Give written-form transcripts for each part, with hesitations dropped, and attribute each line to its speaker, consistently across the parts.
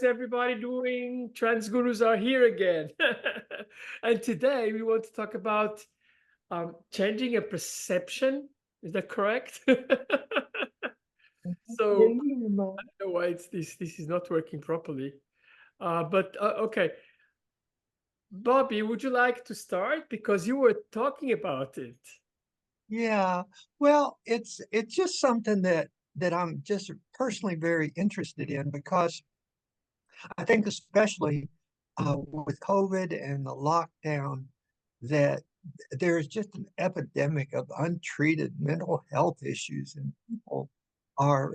Speaker 1: everybody doing? Trans gurus are here again. And today we want to talk about changing a perception. Is that correct?
Speaker 2: Yeah,
Speaker 1: So
Speaker 2: you know.
Speaker 1: I don't know why this is not working properly. But okay, Bobby, would you like to start because you were talking about it?
Speaker 2: Yeah. Well, it's just something that I'm just personally very interested in because I think especially with COVID and the lockdown that there's just an epidemic of untreated mental health issues, and people are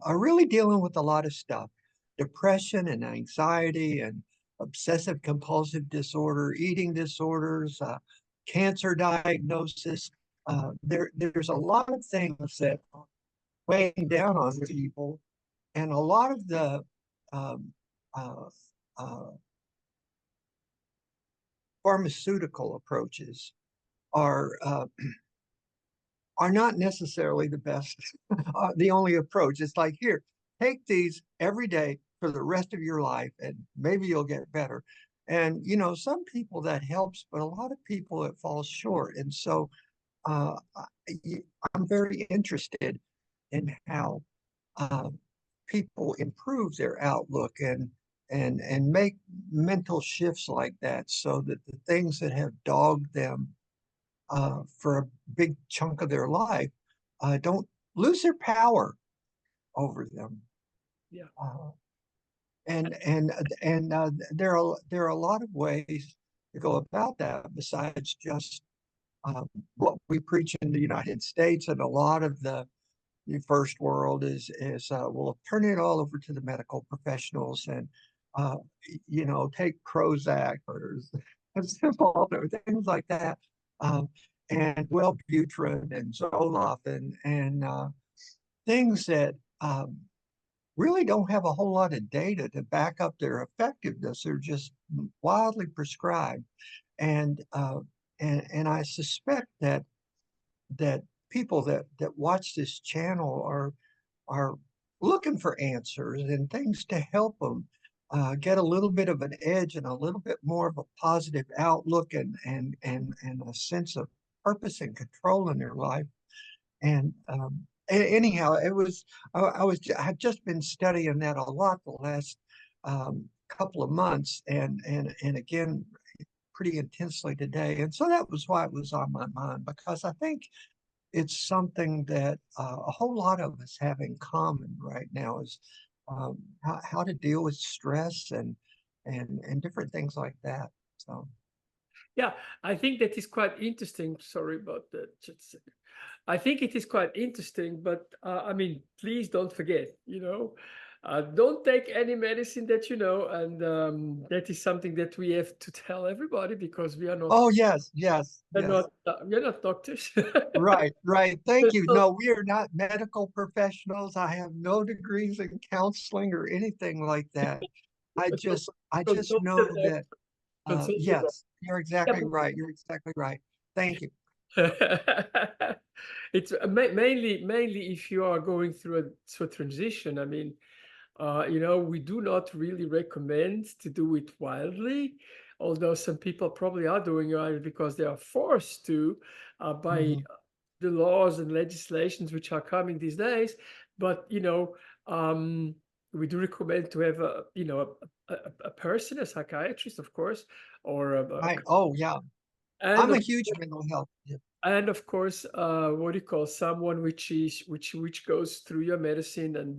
Speaker 2: really dealing with a lot of stuff, depression and anxiety and obsessive compulsive disorder, eating disorders, cancer diagnosis. There's a lot of things that are weighing down on people, and a lot of the um, uh, uh, pharmaceutical approaches are are not necessarily the best, the only approach. It's like, here, take these every day for the rest of your life, and maybe you'll get better. And some people that helps, but a lot of people it falls short. And so uh, I'm very interested in how uh, people improve their outlook and make mental shifts like that, so that the things that have dogged them for a big chunk of their life don't lose their power over them.
Speaker 1: Yeah.
Speaker 2: Uh, and there are a lot of ways to go about that besides just what we preach in the United States, and a lot of the first world is we'll turn it all over to the medical professionals, and uh, take Prozac or simple or things like that, um, and Wellbutrin and Zoloft and things that really don't have a whole lot of data to back up their effectiveness. They're just wildly prescribed, and and I suspect that people that watch this channel are looking for answers and things to help them get a little bit of an edge and a little bit more of a positive outlook and a sense of purpose and control in their life. And anyhow, I had just been studying that a lot the last couple of months, and again pretty intensely today. And so that was why it was on my mind, because I think it's something that a whole lot of us have in common right now, is how to deal with stress and different things like that. So
Speaker 1: Yeah, I think that is quite interesting. Sorry about that. Just a second. I think it is quite interesting, but I mean, please don't forget, don't take any medicine that you know, and that is something that we have to tell everybody because we are not,
Speaker 2: oh yes, yes,
Speaker 1: we're
Speaker 2: yes.
Speaker 1: not, we're not doctors.
Speaker 2: Right, right. Thank you.
Speaker 1: So,
Speaker 2: No, we are not medical professionals. I have no degrees in counseling or anything like that.
Speaker 1: so
Speaker 2: I just
Speaker 1: consult
Speaker 2: know
Speaker 1: your
Speaker 2: that
Speaker 1: consult your
Speaker 2: yes, you're exactly
Speaker 1: doctor.
Speaker 2: right. You're exactly right. Thank you.
Speaker 1: It's mainly if you are going through a transition. I mean, we do not really recommend to do it wildly, although some people probably are doing it because they are forced to by
Speaker 2: Mhm.
Speaker 1: the laws and legislations which are coming these days. But um, we do recommend to have a person, a psychiatrist, of course, or
Speaker 2: Right. Oh, yeah.
Speaker 1: and
Speaker 2: I'm a
Speaker 1: of
Speaker 2: huge mental health.
Speaker 1: and of course, what do you call someone which goes through your medicine and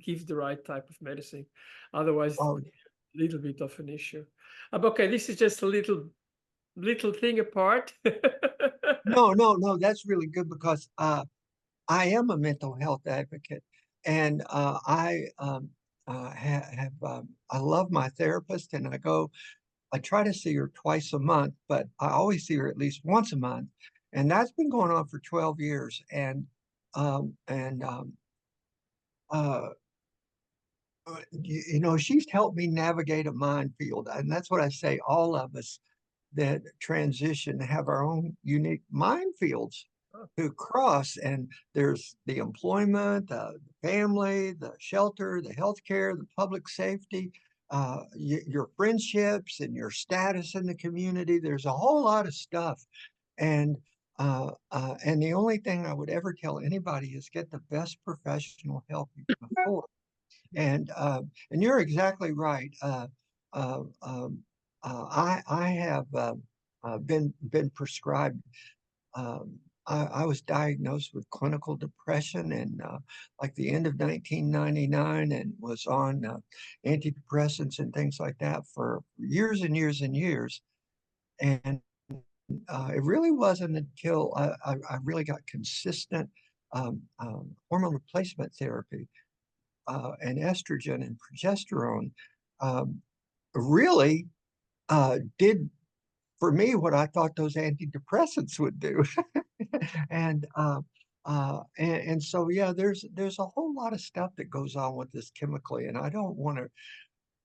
Speaker 1: give the right type of medicine. Otherwise,
Speaker 2: Oh,
Speaker 1: a little bit of an issue. But okay, this is just a little thing apart.
Speaker 2: no, no, no. That's really good because I am a mental health advocate, and have I love my therapist, and I try to see her twice a month, but I always see her at least once a month, and that's been going on for 12 years. And uh, she's helped me navigate a minefield, and that's what I say. All of us that transition have our own unique minefields to cross, and there's the employment, family, the shelter, the healthcare, the public safety, your friendships and your status in the community. There's a whole lot of stuff. And and the only thing I would ever tell anybody is get the best professional help you can afford. And you're exactly right. Uh, um, I have been prescribed. I was diagnosed with clinical depression in like the end of 1999 and was on antidepressants and things like that for years and years and years. And it really wasn't until I really got consistent hormone replacement therapy and estrogen and progesterone um, really did for me what I thought those antidepressants would do. and, and so yeah, there's a whole lot of stuff that goes on with this chemically, and I don't want to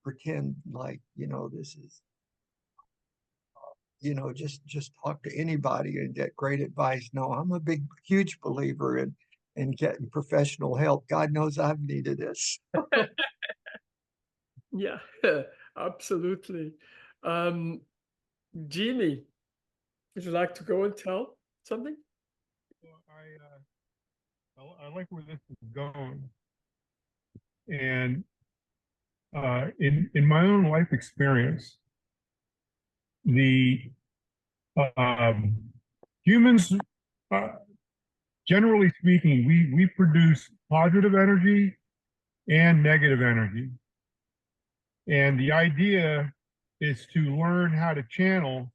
Speaker 2: pretend like this is just talk to anybody and get great advice. No, I'm a big huge believer in getting professional help. God knows I've needed this.
Speaker 1: Yeah, absolutely. Um, Jimmy, would you like to go and tell something?
Speaker 3: Well, I like where this is going, and in my own life experience, the um, humans, uh, generally speaking, we produce positive energy and negative energy, and the idea is to learn how to channel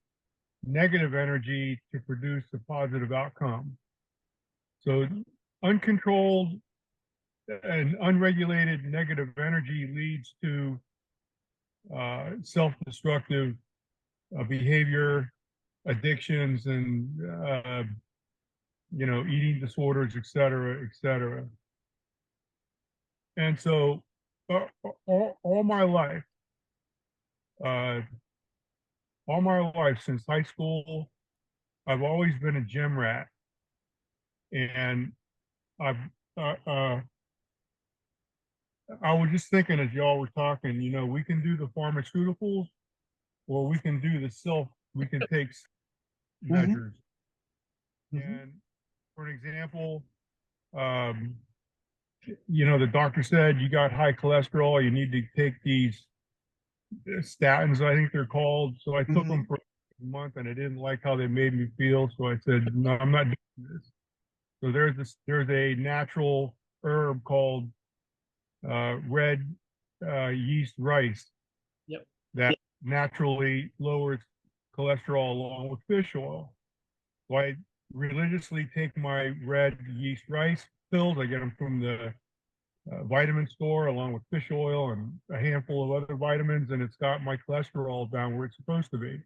Speaker 3: negative energy to produce a positive outcome. So uncontrolled and unregulated negative energy leads to self-destructive behavior, addictions, and eating disorders, et cetera, et cetera. And so, all my life, uh, since high school, I've always been a gym rat, and I've uh, uh, I was just thinking as y'all were talking, we can do the pharmaceuticals or we can do we can take measures.
Speaker 2: Mm-hmm.
Speaker 3: And for an example, um, the doctor said you got high cholesterol, you need to take these statins, I think they're called. So I took them for a month and I didn't like how they made me feel. So I said, no, I'm not doing this. So there's a natural herb called red yeast rice
Speaker 1: Yep.
Speaker 3: that naturally lowers cholesterol along with fish oil. So I religiously take my red yeast rice pills. I get them from the vitamin store along with fish oil and a handful of other vitamins, and it's got my cholesterol down where it's supposed to be.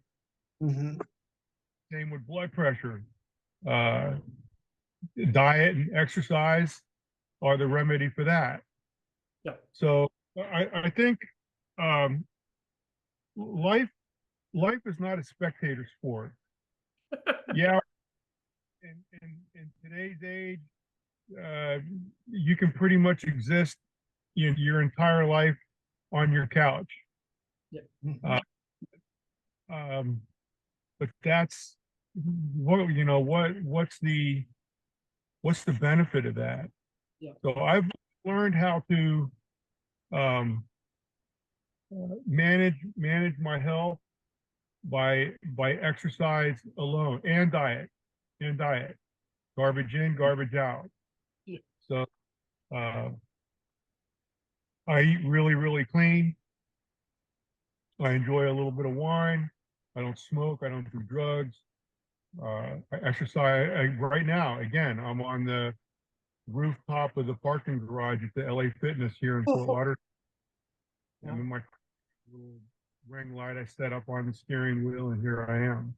Speaker 2: Mm-hmm.
Speaker 3: Same with blood pressure. Uh, Diet and exercise are the remedy for that.
Speaker 1: Yeah.
Speaker 3: So I think um, life is not a spectator sport. Yeah, in today's age, you can pretty much exist your entire life on your couch.
Speaker 1: Yeah.
Speaker 3: Uh, but that's what's the benefit of that?
Speaker 1: Yeah.
Speaker 3: So I've learned how to manage my health by exercise alone and diet, garbage in, garbage out.
Speaker 1: Yeah.
Speaker 3: So uh, I eat really, really clean. I enjoy a little bit of wine. I don't smoke. I don't do drugs. I exercise. Right now, again, I'm on the rooftop of the parking garage at the LA Fitness here in Fort Lauderdale. I'm in my little ring light I set up on the steering wheel, and here I am.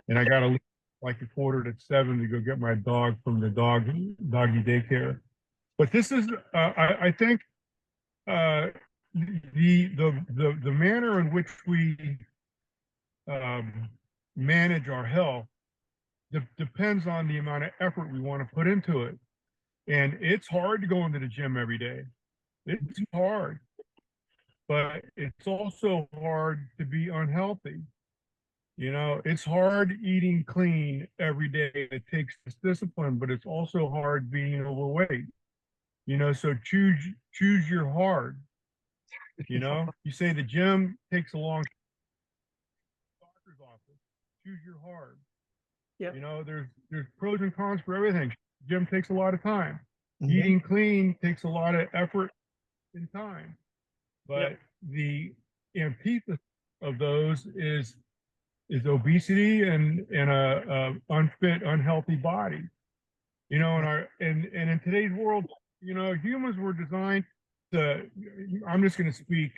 Speaker 3: And I got to leave like a quarter to 7 to go get my dog from the doggy daycare. But this is, I think, the manner in which we manage our health depends on the amount of effort we want to put into it. And it's hard to go into the gym every day. It's hard, but it's also hard to be unhealthy. You know, it's hard eating clean every day. It takes discipline, but it's also hard being overweight. You know, so choose your hard. You know, you say the gym takes a long doctor's office. Choose your hard.
Speaker 1: Yeah.
Speaker 3: You know, there's pros and cons for everything. Gym takes a lot of time.
Speaker 2: Mhm.
Speaker 3: Eating clean takes a lot of effort and time.
Speaker 1: Yeah.
Speaker 3: But the antithesis of those is obesity and a unfit, unhealthy body. You know, and in today's world, you know, humans were designed to. I'm just going to speak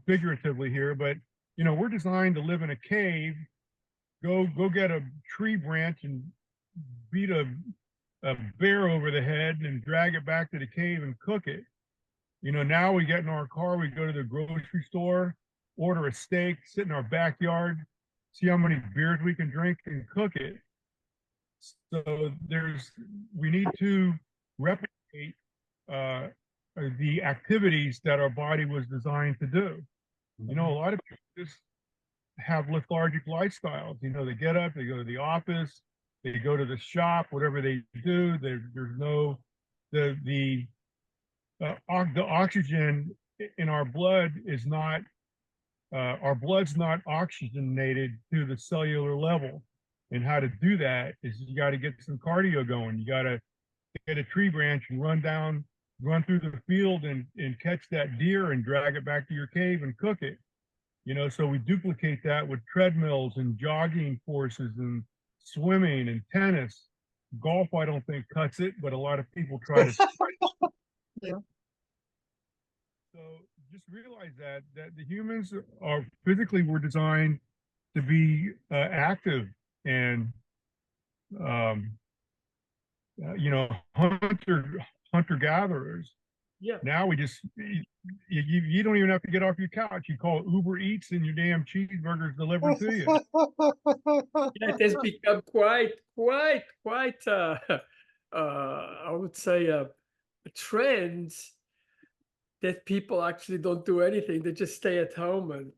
Speaker 3: figuratively here, but you know, we're designed to live in a cave. Go get a tree branch and beat a bear over the head and drag it back to the cave and cook it. You know, now we get in our car, we go to the grocery store, order a steak, sit in our backyard, see how many beers we can drink and cook it. So we need to replicate uh, the activities that our body was designed to do. You know, a lot of people just have lethargic lifestyles. You know, they get up, they go to the office, they go to the shop, whatever they do. There's no the oxygen in our blood is not our blood's not oxygenated to the cellular level. And how to do that is you got to get some cardio going. You got to get a tree branch and run through the field and catch that deer and drag it back to your cave and cook it. You know, so we duplicate that with treadmills and jogging courses and swimming and tennis. Golf, I don't think cuts it, but a lot of people try to.
Speaker 2: Yeah.
Speaker 3: So just realize that the humans are physically were designed to be active and you know, hunter gatherers.
Speaker 1: Yeah.
Speaker 3: Now we just you don't even have to get off your couch. You call it Uber Eats and your damn cheeseburgers delivered to you.
Speaker 1: Yeah, it has become quite I would say a trend that people actually don't do anything. They just stay at home and,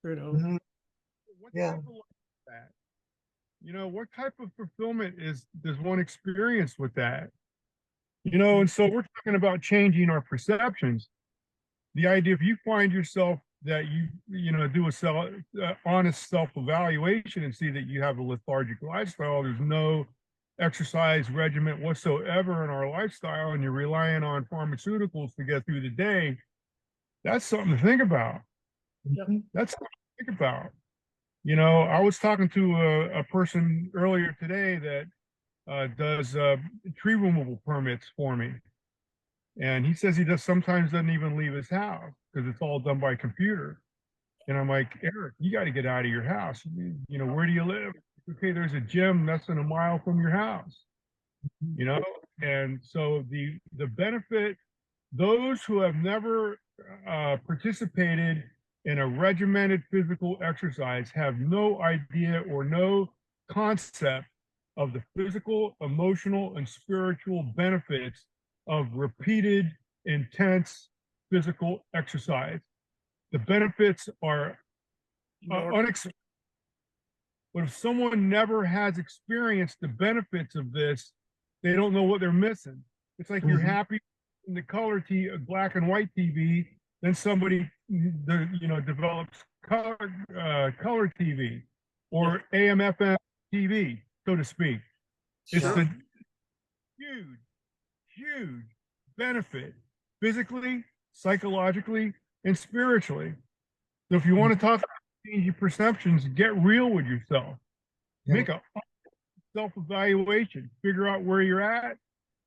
Speaker 1: you know.
Speaker 2: Mhm.
Speaker 3: What
Speaker 2: Yeah.
Speaker 3: type of life is that? You know, what type of fulfillment does one experience with that? You know, and so we're talking about changing our perceptions. The idea, if you find yourself that you know do a honest self-evaluation and see that you have a lethargic lifestyle, there's no exercise regimen whatsoever in our lifestyle, and you're relying on pharmaceuticals to get through the day, that's something to think about.
Speaker 2: Mhm.
Speaker 3: That's something to think about. You know, I was talking to a person earlier today that does tree removal permits for me. And he says he just sometimes doesn't even leave his house because it's all done by computer. And I'm like, Eric, you got to get out of your house. You know, where do you live? Okay, there's a gym less than a mile from your house. You know, and so the benefit, those who have never participated in a regimented physical exercise have no idea or no concept of the physical, emotional, and spiritual benefits of repeated, intense physical exercise. The benefits are unexpected. But if someone never has experienced the benefits of this, they don't know what they're missing. It's like you're
Speaker 2: Mhm.
Speaker 3: happy in the black and white TV, then somebody develops color TV or AM/FM TV, so to speak. It's
Speaker 1: Sure.
Speaker 3: a huge, huge benefit physically, psychologically, and spiritually. So if you want to talk about changing perceptions, get real with yourself.
Speaker 2: Yeah.
Speaker 3: Make a self-evaluation, figure out where you're at.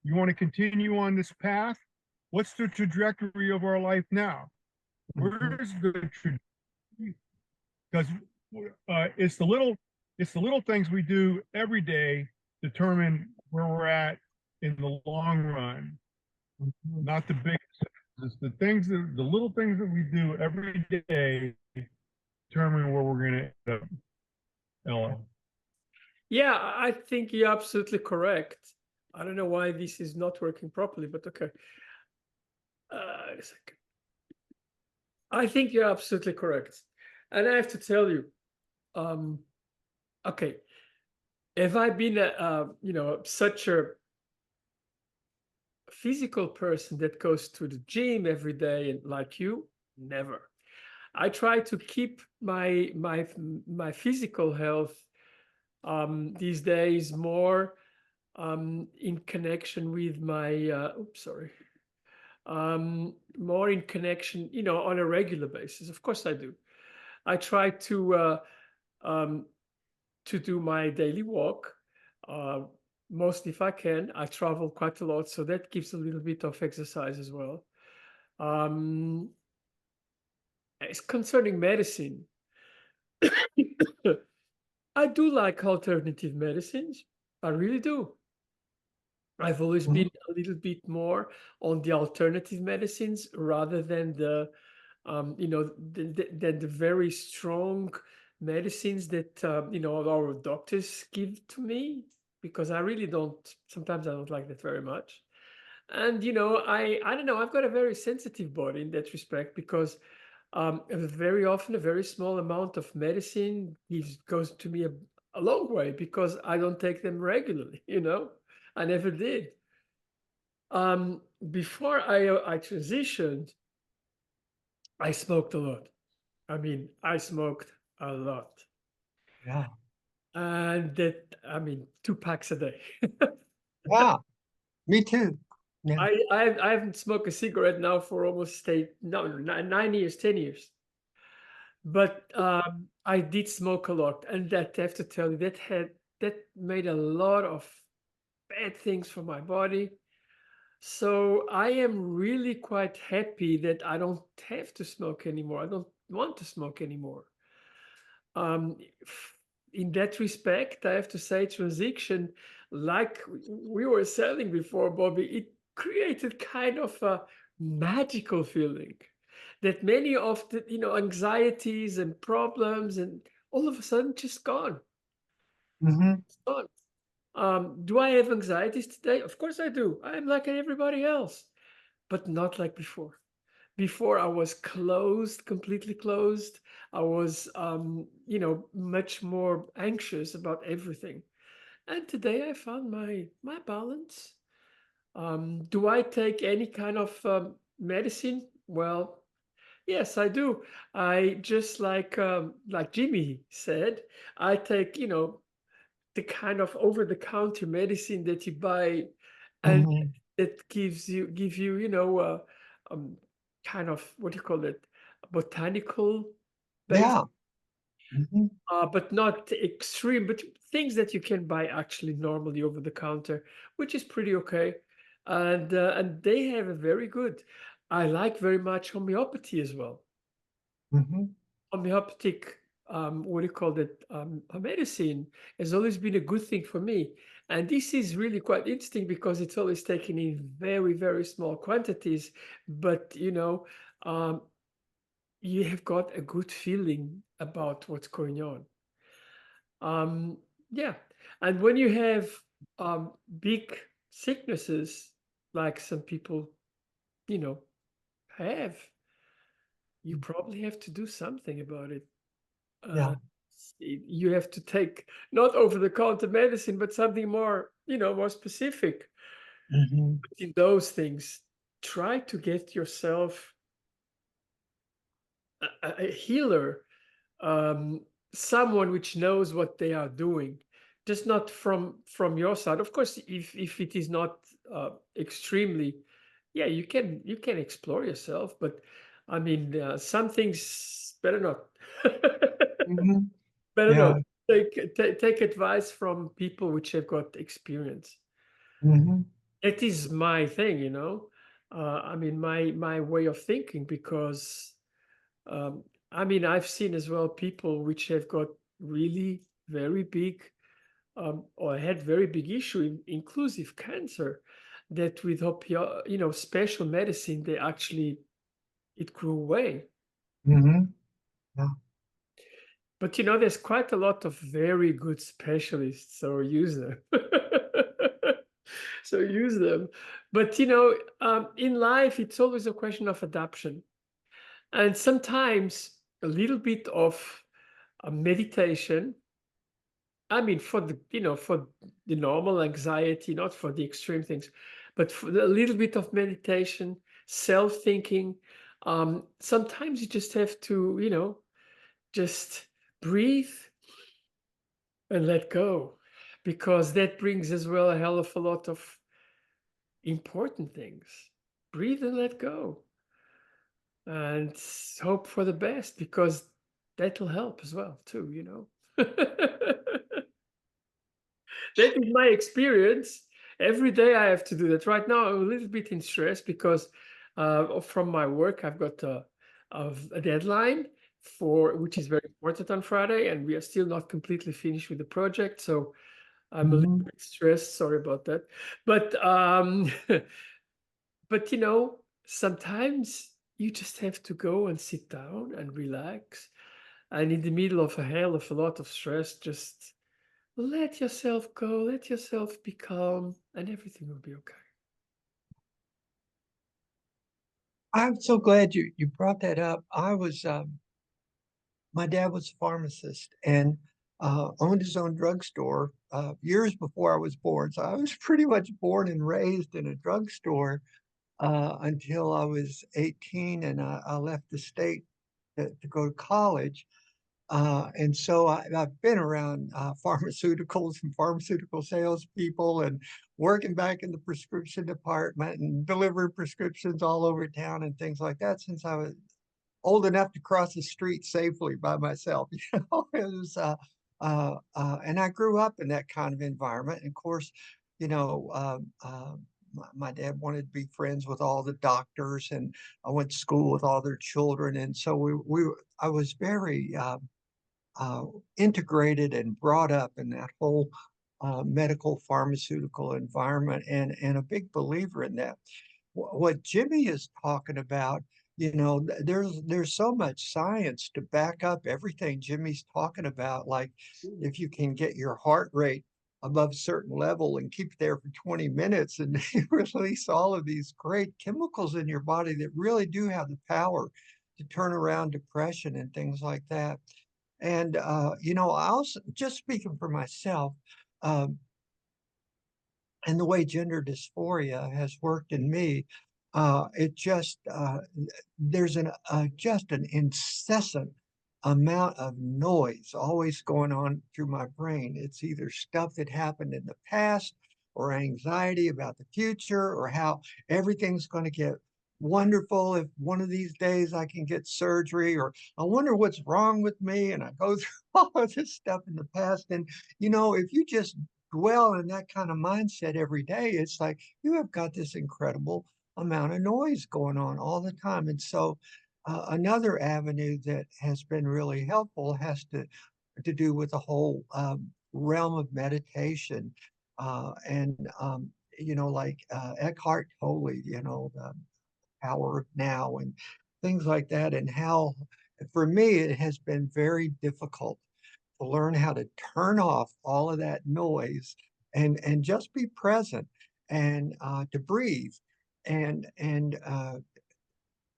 Speaker 3: You want to continue on this path? What's the trajectory of our life now?
Speaker 2: Mhm.
Speaker 3: Where's the trajectory? Because it's the little things we do every day determine where we're at in the long run,
Speaker 2: Mhm.
Speaker 3: not the big. It's the little things that we do every day determine where we're going to end up. Ella.
Speaker 1: Yeah, I think you're absolutely correct. I don't know why this is not working properly, but okay. A second. I think you're absolutely correct. And I have to tell you, okay, have I been such a physical person that goes to the gym every day and like you? Never. I try to keep my physical health these days more in connection with my more in connection, on a regular basis. Of course I do. I try to do my daily walk, uh, mostly if I can. I travel quite a lot, so that gives a little bit of exercise as well. It's concerning medicine. I do like alternative medicines. I really do. I've always
Speaker 2: Mhm.
Speaker 1: been a little bit more on the alternative medicines rather than the very strong medicines that our doctors give to me, because I really don't. Sometimes I don't like that very much. And I don't know. I've got a very sensitive body in that respect, because very often a very small amount of medicine goes to me a long way, because I don't take them regularly. I never did. Before I transitioned, I smoked a lot. I mean, I smoked a lot.
Speaker 2: Yeah.
Speaker 1: And that, I mean, 2 packs a day.
Speaker 2: Yeah. Me too. Yeah.
Speaker 1: I haven't smoked a cigarette now for almost 9 years, 10 years. But I did smoke a lot, and that I have to tell you, that made a lot of bad things for my body. So I am really quite happy that I don't have to smoke anymore. I don't want to smoke anymore. Um, in that respect, I have to say, transition, like we were saying before, Bobby, it created kind of a magical feeling that many of the anxieties and problems and all of a sudden just gone.
Speaker 2: Hmm.
Speaker 1: It's gone. Do I have anxieties today? Of course I do. I'm like everybody else, but not like before. Before I was closed, completely closed. I was, much more anxious about everything. And today I found my balance. Do I take any kind of medicine? Well, yes, I do. I just like Jimmy said, I take, the kind of over-the-counter medicine that you buy, and
Speaker 2: Hmm.
Speaker 1: it give you, um, kind of, what do you call it, botanical base,
Speaker 2: Yeah. Hmm.
Speaker 1: but not extreme, but things that you can buy actually normally over the counter, which is pretty okay. And they have a very good. I like very much homeopathy as well.
Speaker 2: Hmm.
Speaker 1: Homeopathic, what do you call it, a medicine has always been a good thing for me. And this is really quite interesting because it's always taken in very, very small quantities, but um, you have got a good feeling about what's going on. Um, yeah. And when you have big sicknesses, like some people, you know, have, you probably have to do something about it.
Speaker 2: Yeah.
Speaker 1: You have to take not over-the-counter medicine, but something more, more specific.
Speaker 2: Hmm.
Speaker 1: In those things, try to get yourself a healer, um, someone which knows what they are doing, just not from your side. Of course, if it is not extremely, yeah, you can explore yourself, but I mean, some things better not.
Speaker 2: Hmm.
Speaker 1: Better not.
Speaker 2: Yeah.
Speaker 1: Take advice from people which have got experience.
Speaker 2: Hmm.
Speaker 1: It is my thing, I mean, my way of thinking, because um, I mean, I've seen as well people which have got really very big, or had very big issue, inclusive cancer, that with special medicine, they actually, it grew away.
Speaker 2: Hmm. Yeah.
Speaker 1: But there's quite a lot of very good specialists or user. So use them. But in life, it's always a question of adaptation. And sometimes a little bit of meditation, I mean, for the normal anxiety, not for the extreme things, but for a little bit of meditation, self-thinking. Sometimes you just have to, just breathe and let go, because that brings as well a hell of a lot of important things. Breathe and let go, and hope for the best, because that'll help as well too. That is my experience. Every day I have to do that. Right now, I'm a little bit in stress because from my work, I've got a deadline which is very important on Friday, and we are still not completely finished with the project. So I'm a little bit stressed. Sorry about that. But but sometimes you just have to go and sit down and relax. And in the middle of a hell of a lot of stress, just let yourself go, let yourself be calm, and everything will be okay.
Speaker 2: I'm so glad you brought that up. My dad was a pharmacist and owned his own drugstore years before I was born. So I was pretty much born and raised in a drugstore until I was 18, and I left the state to go to college. And so I've been around pharmaceuticals and pharmaceutical salespeople and working back in the prescription department and delivering prescriptions all over town and things like that since I was old enough to cross the street safely by myself. It was, and I grew up in that kind of environment. And of course, you know, my dad wanted to be friends with all the doctors, and I went to school with all their children. And so I was very integrated and brought up in that whole medical pharmaceutical environment, and a big believer in that. What Jimmy is talking about, there's so much science to back up everything Jimmy's talking about. Like if you can get your heart rate above a certain level and keep it there for 20 minutes and release all of these great chemicals in your body that really do have the power to turn around depression and things like that. And I also, just speaking for myself, um, and the way gender dysphoria has worked in me, it just there's just an incessant amount of noise always going on through my brain. It's either stuff that happened in the past, or anxiety about the future, or how everything's going to get wonderful if one of these days I can get surgery, or I wonder what's wrong with me. And I go through all of this stuff in the past. And, if you just dwell in that kind of mindset every day, it's like you have got this incredible amount of noise going on all the time. And so another avenue that has been really helpful has to do with the whole realm of meditation. And like Eckhart Tolle, the power of now and things like that. And how, for me, it has been very difficult to learn how to turn off all of that noise and just be present, and to breathe, and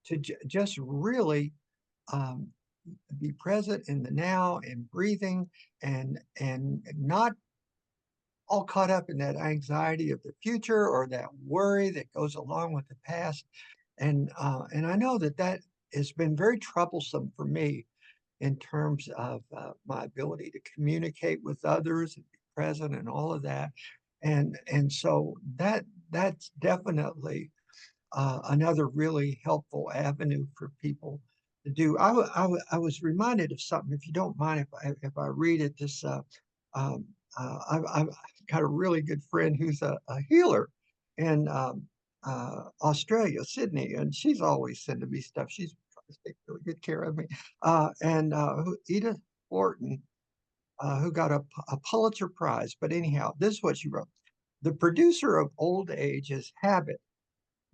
Speaker 2: to just really um, be present in the now and breathing, and not all caught up in that anxiety of the future or that worry that goes along with the past. And I know that has been very troublesome for me in terms of my ability to communicate with others and be present and all of that. And so that's definitely another really helpful avenue for people to do. I was reminded of something, if you don't mind, if I read it. Um, I've got a really good friend who's a healer in Australia, Sydney, and she's always sending me stuff. She's trying to take really good care of me. Edith Wharton, who got a Pulitzer Prize. But anyhow, this is what she wrote. The producer of old age is habit,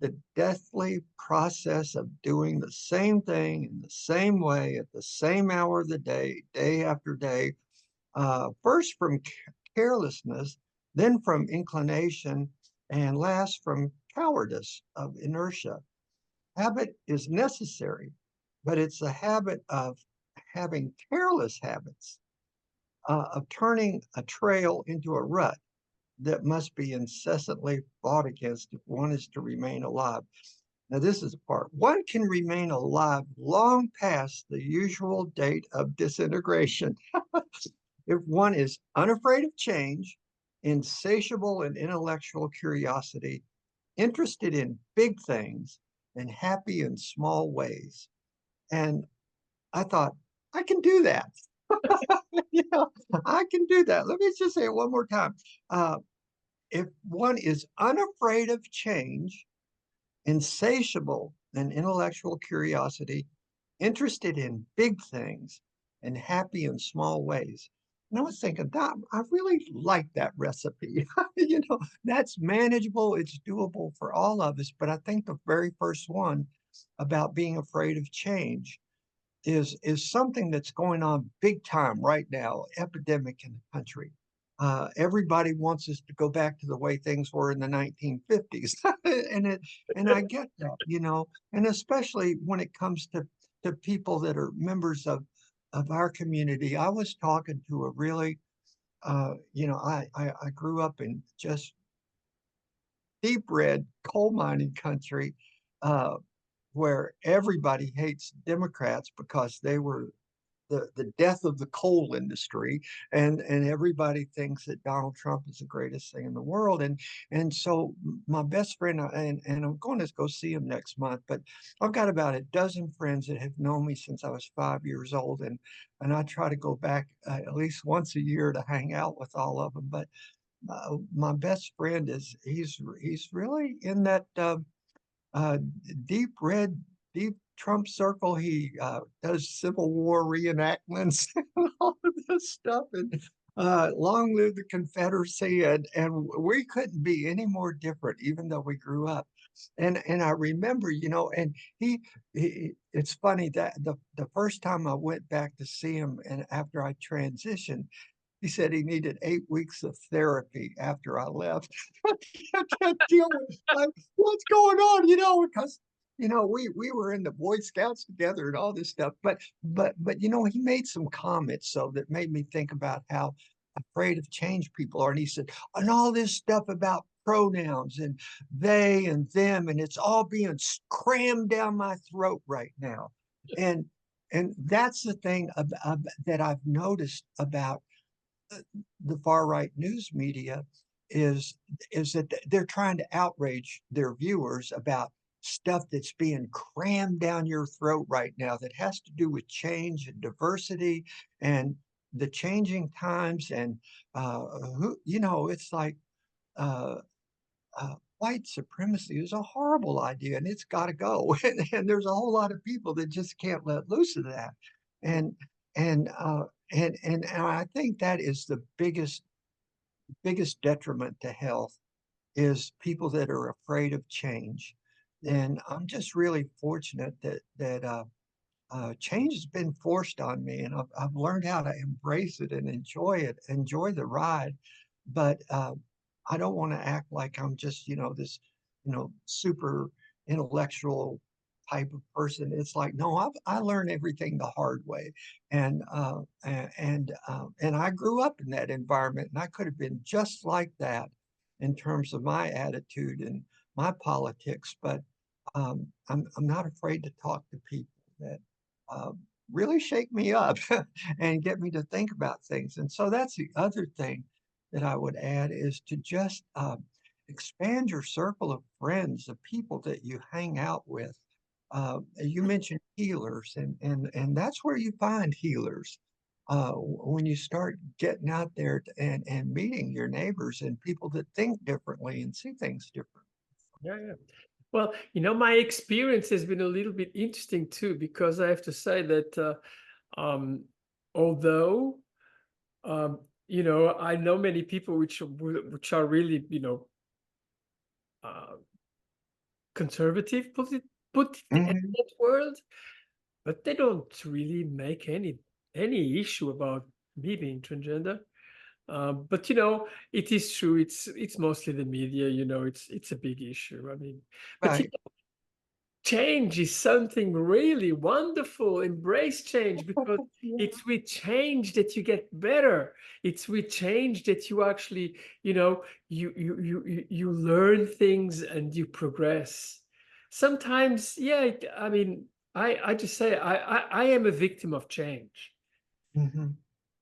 Speaker 2: the deathly process of doing the same thing in the same way at the same hour of the day, day after day, first from carelessness, then from inclination, And last, from cowardice of inertia. Habit is necessary, but it's a habit of having careless habits, of turning a trail into a rut that must be incessantly fought against if one is to remain alive. Now, this is the part. One can remain alive long past the usual date of disintegration if one is unafraid of change, insatiable in intellectual curiosity, interested in big things, and happy in small ways. And I thought, I can do that. Yeah, I can do that. Let me just say it one more time. Uh, if one is unafraid of change, insatiable in intellectual curiosity, interested in big things, and happy in small ways. And I was thinking, that I really like that recipe. That's manageable, it's doable for all of us. But I think the very first one about being afraid of change is something that's going on big time right now, epidemic in the country. Everybody wants us to go back to the way things were in the 1950s, and I get that, and especially when it comes to people that are members of our community. I was talking to a really, I grew up in just deep red coal mining country, uh, where everybody hates Democrats because they were the death of the coal industry, and everybody thinks that Donald Trump is the greatest thing in the world. And so my best friend, and I'm going to go see him next month, but I've got about a dozen friends that have known me since I was 5 years old, and I try to go back at least once a year to hang out with all of them. But my best friend he's really in that uh, deep red, deep Trump circle. He does Civil War reenactments and all of this stuff. And long live the Confederacy. And we couldn't be any more different, even though we grew up. And I remember, and it's funny that the first time I went back to see him, and after I transitioned, he said he needed 8 weeks of therapy after I left. I can't deal with, like, what's going on, because we were in the Boy Scouts together and all this stuff. But he made some comments so that made me think about how afraid of change people are. And he said, and all this stuff about pronouns and they and them, and it's all being crammed down my throat right now. And that's the thing that I've noticed about the far right news media is that they're trying to outrage their viewers about stuff that's being crammed down your throat right now that has to do with change and diversity and the changing times. And it's like uh, white supremacy is a horrible idea and it's got to go. And there's a whole lot of people that just can't let loose of that. And and uh, and I think that is the biggest detriment to health is people that are afraid of change. And I'm just really fortunate that change has been forced on me, and I've learned how to embrace it and enjoy the ride. But I don't want to act like I'm just, this, super intellectual type of person. It's like, no, I learned everything the hard way, and I grew up in that environment, and I could have been just like that in terms of my attitude and my politics. But I'm not afraid to talk to people that uh, really shake me up and get me to think about things. And so that's the other thing that I would add is to just expand your circle of friends, the people that you hang out with. You mentioned healers, and that's where you find healers. When you start getting out there and meeting your neighbors and people that think differently and see things different.
Speaker 1: Yeah, yeah. Well, my experience has been a little bit interesting too, because I have to say that although I know many people which are really uh, conservative, put it in
Speaker 2: Mhm.
Speaker 1: that world, but they don't really make any issue about me being transgender. But you know, it is true. It's mostly the media. You know, it's a big issue. I mean, but
Speaker 2: Right.
Speaker 1: change is something really wonderful. Embrace change, because
Speaker 2: Yeah.
Speaker 1: it's with change that you get better. It's with change that you actually, you know, you learn things and you progress. Sometimes, yeah, I mean, I just say I am a victim of change.
Speaker 2: Mhm.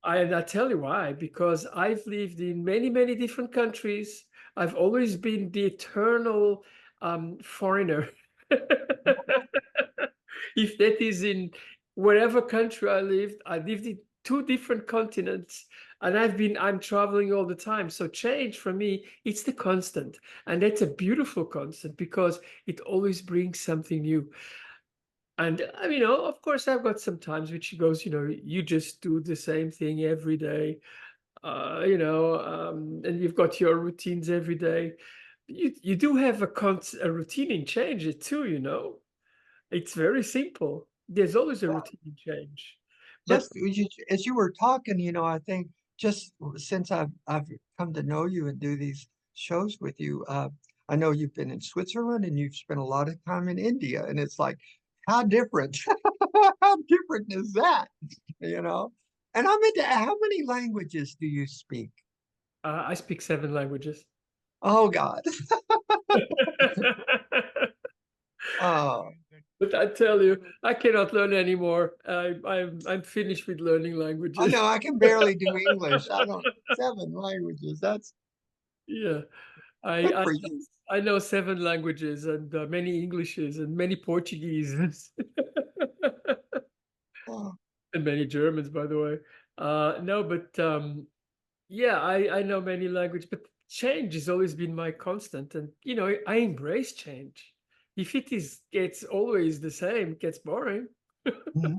Speaker 1: And I tell you why, because I've lived in many, many different countries. I've always been the eternal foreigner. If that is in wherever country I lived in two different continents, and I'm traveling all the time. So change for me, it's the constant. And that's a beautiful constant because it always brings something new. And you know, of course, I've got some times which goes, you know, you just do the same thing every day, you know, and you've got your routines every day. You do have a routine in change it too, you know. It's very simple. There's always a
Speaker 2: Yeah.
Speaker 1: routine in change. But
Speaker 2: Just as you were talking, I think just since I've come to know you and do these shows with you, I know you've been in Switzerland and you've spent a lot of time in India, and it's like, how different? How different is that? You know? And I'm into how many languages do you speak?
Speaker 1: I speak 7 languages.
Speaker 2: Oh God.
Speaker 3: And
Speaker 2: Oh,
Speaker 3: then
Speaker 1: But I tell you, I cannot learn anymore. I'm finished with learning
Speaker 2: I
Speaker 1: languages.
Speaker 2: know I can barely do English. I don't 7 languages. That's
Speaker 1: Yeah, I
Speaker 2: good
Speaker 1: I
Speaker 2: for you.
Speaker 1: I know 7 languages and many Englishes and many Portuguese
Speaker 2: Oh,
Speaker 1: and many Germans, by the way. No, but yeah, I know many languages, but change has always been my constant, and you know, I embrace change. If it is gets always the same, it gets boring.
Speaker 2: mhm.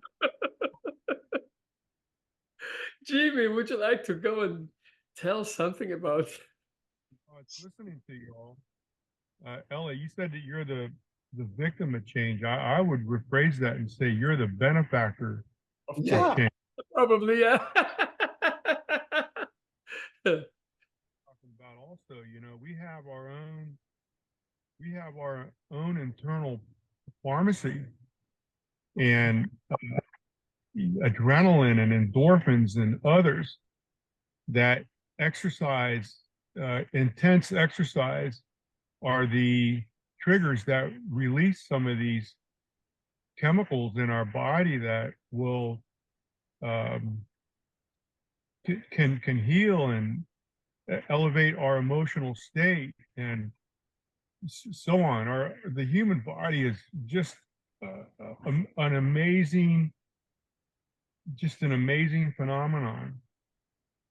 Speaker 1: Jimmy, would you like to go and tell something about?
Speaker 3: it's listening to you all. Ella, you said that you're the victim of change. I would rephrase that and say you're the benefactor
Speaker 1: Of
Speaker 3: of
Speaker 1: change?
Speaker 2: Yeah.
Speaker 3: change.
Speaker 1: Probably, yeah.
Speaker 3: Talking about also, we have our own internal pharmacy and adrenaline and endorphins and others that exercise, intense exercise, are the triggers that release some of these chemicals in our body that will um, can heal and elevate our emotional state and so on. The human body is just an amazing, just an amazing phenomenon.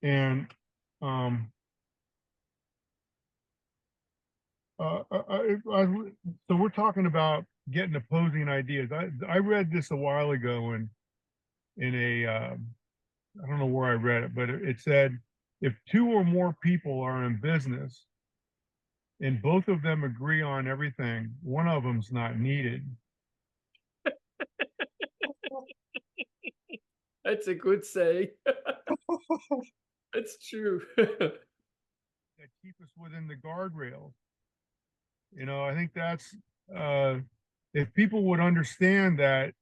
Speaker 3: And um, uh, uh, uh, I, so we're talking about getting opposing ideas. I read this a while ago in a I don't know where I read it, but it said if two or more people are in business and both of them agree on everything, one of them's not needed.
Speaker 1: That's a good saying. It's true.
Speaker 3: That keep us within the guardrails. I think that's uh, if people would understand that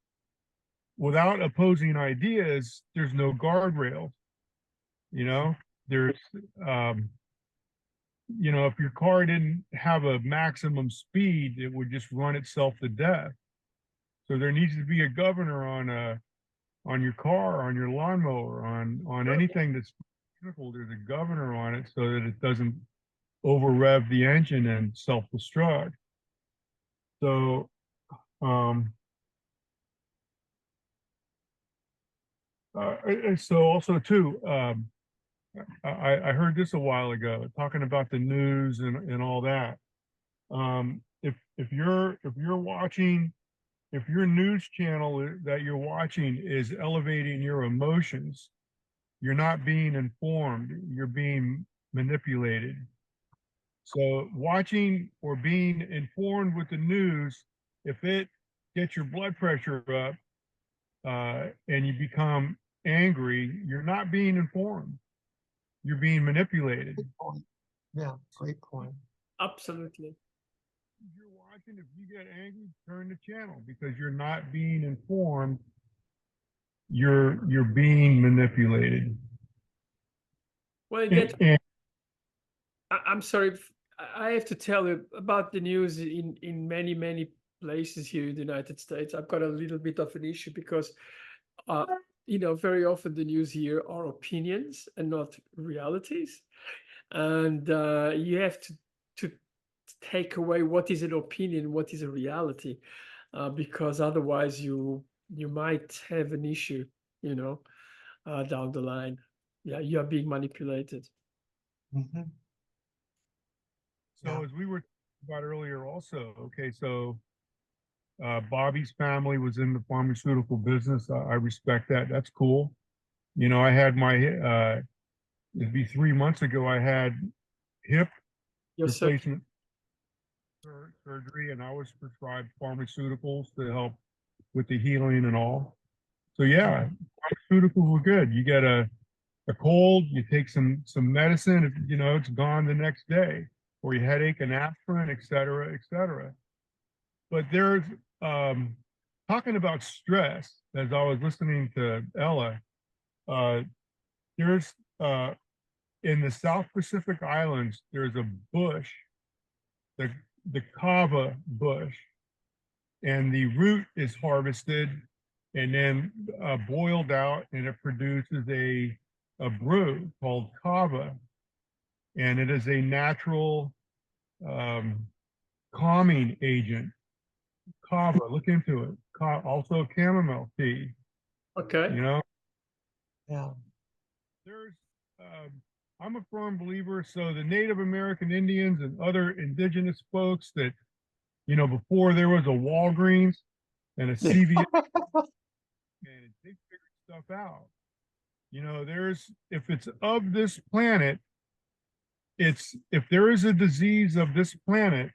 Speaker 3: without opposing ideas, there's no guardrails. You know, there's um, if your car didn't have a maximum speed, it would just run itself to death. So there needs to be a governor on your car, on your lawnmower, on anything that's mechanical. There's a governor on it so that it doesn't over rev the engine and self destruct. So um, so also too, I heard this a while ago talking about the news and all that. If you're watching, if your news channel that you're watching is elevating your emotions, you're not being informed, you're being manipulated. So watching or being informed with the news, if it gets your blood pressure up and you become angry, you're not being informed. you're being manipulated.
Speaker 2: Good point. Yeah, great point.
Speaker 1: Absolutely.
Speaker 3: You're watching, if you get angry, turn the channel because you're not being informed. You're being manipulated.
Speaker 1: Well,
Speaker 3: And
Speaker 1: I'm sorry, I have to tell you about the news in many places here in the United States. I've got a little bit of an issue because, very often the news here are opinions and not realities, and you have to take away what is an opinion, what is a reality, because otherwise you might have an issue, down the line. Yeah, you are being manipulated.
Speaker 2: Mhm.
Speaker 3: so
Speaker 2: Yeah.
Speaker 3: as we were talking about earlier also, okay, so Bobby's family was in the pharmaceutical business. I respect that. That's cool. I had my it'd be 3 months ago, I had hip
Speaker 1: Yes, sir.
Speaker 3: replacement surgery, and I was prescribed pharmaceuticals to help with the healing and all. So yeah, pharmaceuticals were good. You get a cold, you take some medicine, it's gone the next day, or your headache, an aspirin, et cetera, et cetera. But there's talking about stress, as I was listening to Ella, there's in the South Pacific Islands, there's a bush, the the kava bush, and the root is harvested and then boiled out, and it produces a brew called kava, and it is a natural um, calming agent. Kava, look into it. Also chamomile tea.
Speaker 1: Okay.
Speaker 2: Yeah.
Speaker 3: There's I'm a firm believer. So the Native American Indians and other indigenous folks that, before there was a Walgreens and a CVS, and they figured stuff out. If it's of this planet, if there is a disease of this planet,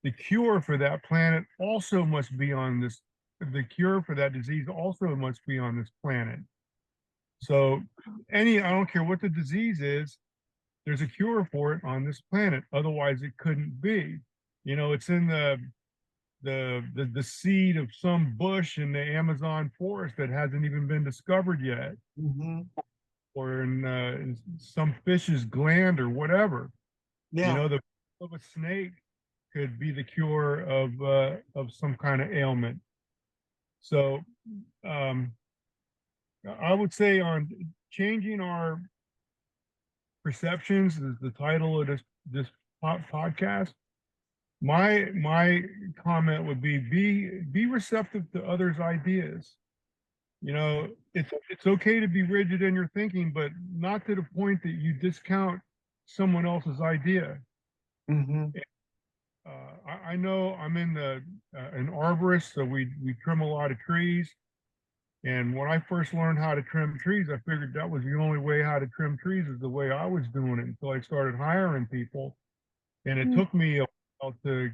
Speaker 3: the cure for that planet also must be on this. The cure for that disease also must be on this planet. So I don't care what the disease is, there's a cure for it on this planet. Otherwise, it couldn't be. It's in the seed of some bush in the Amazon forest that hasn't even been discovered yet,
Speaker 2: Mm-hmm.
Speaker 3: or in some fish's gland or whatever.
Speaker 2: Yeah.
Speaker 3: The of a snake could be the cure of some kind of ailment. So I would say on changing our perceptions is the title of this podcast. My comment would be receptive to others' ideas. It's okay to be rigid in your thinking, but not to the point that you discount someone else's idea.
Speaker 2: Mm-hmm.
Speaker 3: I know I'm in an arborist, so we trim a lot of trees. And when I first learned how to trim trees, I figured that was the only way how to trim trees is the way I was doing it until I started hiring people. And it took me a while to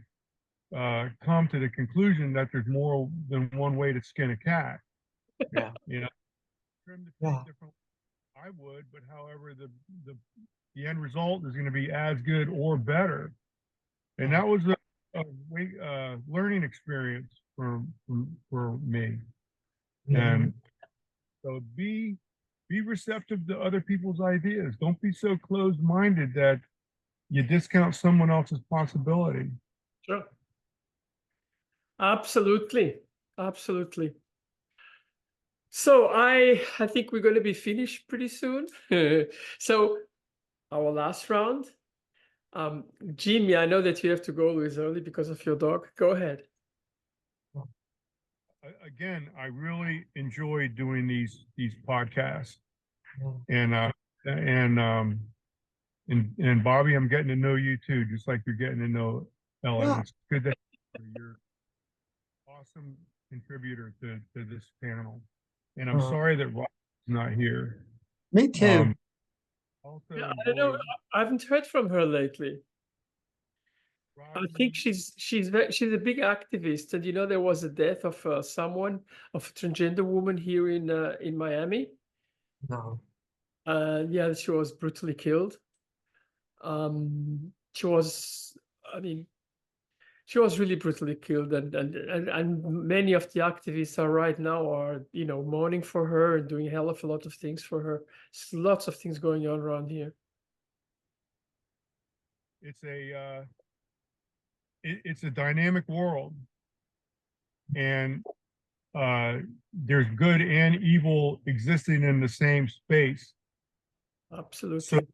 Speaker 3: come to the conclusion that there's more than one way to skin a cat.
Speaker 2: Yeah.
Speaker 3: Trim the tree different. I would, but however, the end result is going to be as good or better. And that was a learning experience for me.
Speaker 2: Mm-hmm.
Speaker 3: And so be receptive to other people's ideas. Don't be so closed-minded that you discount someone else's possibility.
Speaker 1: Sure. Absolutely. Absolutely. So I think we're going to be finished pretty soon. So our last round. Jimmy, I know that you have to go always early because of your dog. Go ahead.
Speaker 3: Again, I really enjoy doing these podcasts,
Speaker 2: Yeah.
Speaker 3: and Bobby, I'm getting to know you too, just like you're getting to know Ella.
Speaker 2: Yeah.
Speaker 3: It's good that you're awesome contributor to this panel. And I'm sorry that Rob's not here.
Speaker 2: Me too.
Speaker 3: Also
Speaker 1: Yeah, I don't know. I haven't heard from her lately. I
Speaker 3: Rob,
Speaker 1: think she's a big activist, and there was a death of a transgender woman here in Miami.
Speaker 2: No.
Speaker 1: Yeah, she was brutally killed. She was, I mean, she was really brutally killed, and many of the activists are right now are, you know, mourning for her and doing a hell of a lot of things for her. There's lots of things going on around here.
Speaker 3: It's it's a dynamic world, and there's good and evil existing in the same space. So
Speaker 1: Absolutely.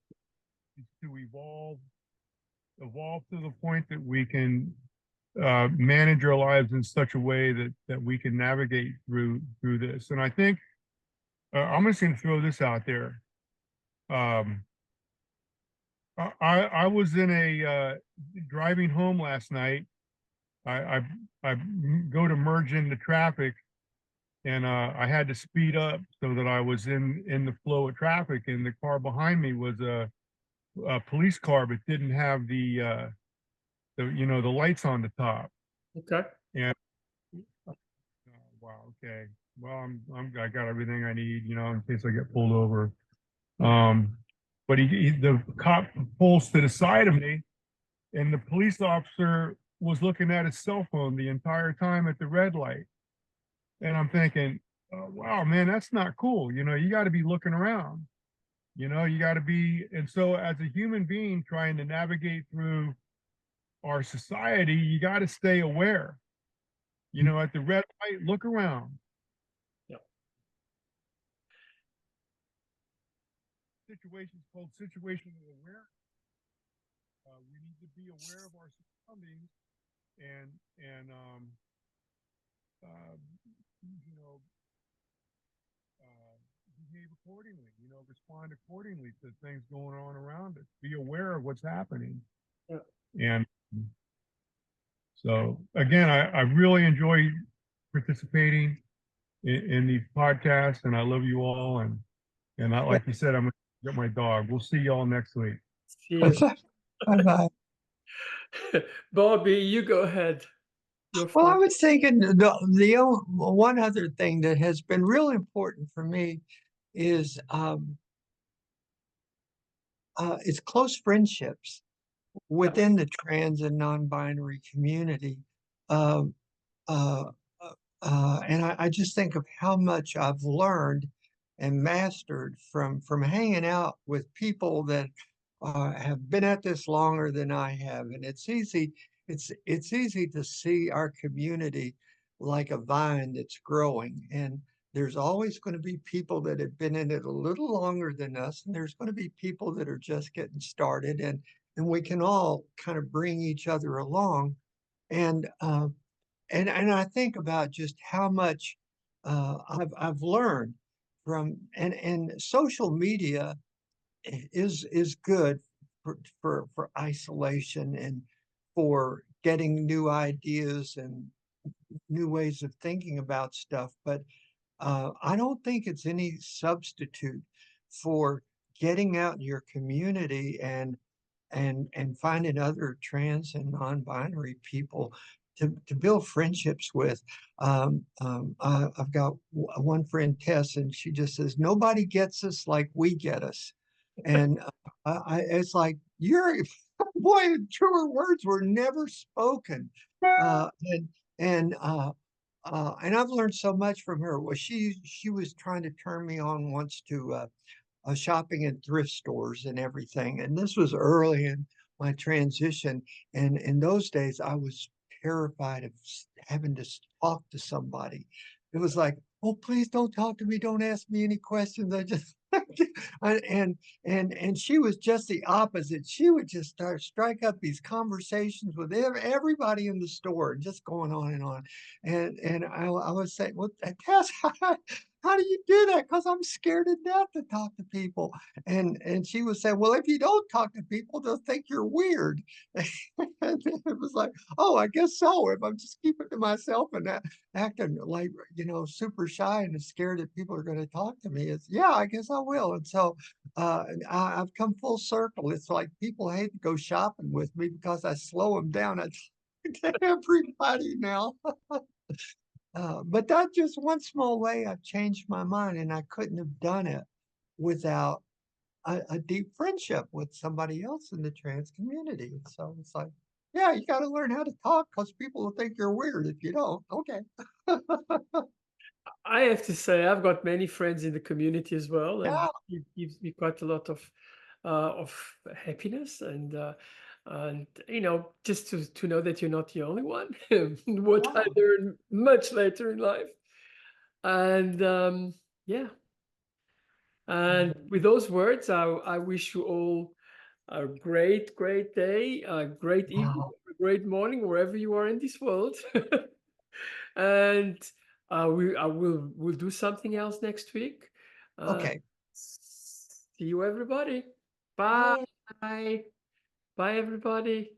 Speaker 3: to evolve to the point that we can manage our lives in such a way that we can navigate through this. And I think I'm just going to throw this out there. I was in a driving home last night. I go to merge into traffic, and I had to speed up so that I was in the flow of traffic. And the car behind me was a police car, but didn't have the lights on the top.
Speaker 1: Okay.
Speaker 3: And wow, okay, well, I got everything I need, in case I get pulled over. But the cop pulls to the side of me, and the police officer was looking at his cell phone the entire time at the red light. And I'm thinking, oh, wow, man, that's not cool. You got to be looking around. You got to be. And so, as a human being trying to navigate through our society, you got to stay aware. At the red light, look around.
Speaker 1: Yeah.
Speaker 3: Situations called situational awareness. We need to be aware of our surroundings and uh, you know behave accordingly. Respond accordingly to things going on around us. Be aware of what's happening.
Speaker 1: Yeah.
Speaker 3: And so again, I really enjoy participating in these podcasts, and I love you all. And like you said, I'm gonna get my dog. We'll see y'all next week.
Speaker 1: See you.
Speaker 2: Bye-bye.
Speaker 1: Bobby, you go ahead.
Speaker 2: Well, I was thinking the one other thing that has been real important for me is close friendships within the trans and non-binary community. Um, uh, and I just think of how much I've learned and mastered from hanging out with people that have been at this longer than I have. And it's easy to see our community like a vine that's growing. And there's always going to be people that have been in it a little longer than us, and there's going to be people that are just getting started. And we can all kind of bring each other along. And and I think about just how much I've learned from and social media is good for isolation and for getting new ideas and new ways of thinking about stuff. But I don't think it's any substitute for getting out in your community and finding other trans and non-binary people to build friendships with. I've got one friend, Tess, and she just says, nobody gets us like we get us. And it's like, boy, truer words were never spoken. And, and, and I've learned so much from her. Well, she was trying to turn me on once to shopping in thrift stores and everything. And this was early in my transition. And in those days, I was terrified of having to talk to somebody. It was like, oh, please don't talk to me. Don't ask me any questions. I just and she was just the opposite. She would just strike up these conversations with everybody in the store, just going on and on. And I would say, well, Tess, how do you do that? Because I'm scared to death to talk to people. And she would say, well, if you don't talk to people, they'll think you're weird. And it was like, oh, I guess so. If I'm just keeping to myself and acting like, super shy and scared that people are going to talk to me, it's, yeah, I guess I will. And so I've come full circle. It's like people hate to go shopping with me because I slow them down. I talk to everybody now. But that just one small way I've changed my mind, and I couldn't have done it without a deep friendship with somebody else in the trans community. So it's like, yeah, you got to learn how to talk because people will think you're weird if you don't. Okay.
Speaker 1: I have to say, I've got many friends in the community as well, and
Speaker 2: Yeah.
Speaker 1: it gives me quite a lot of happiness and just to know that you're not the only one. What I
Speaker 2: Yeah.
Speaker 1: learned much later in life, and yeah. And with those words, I wish you all a great, great day, a great evening,
Speaker 2: Wow.
Speaker 1: a great morning, wherever you are in this world. And we'll do something else next week. Uh,
Speaker 2: Okay.
Speaker 1: see you, everybody.
Speaker 2: Bye.
Speaker 1: Bye. Bye, everybody.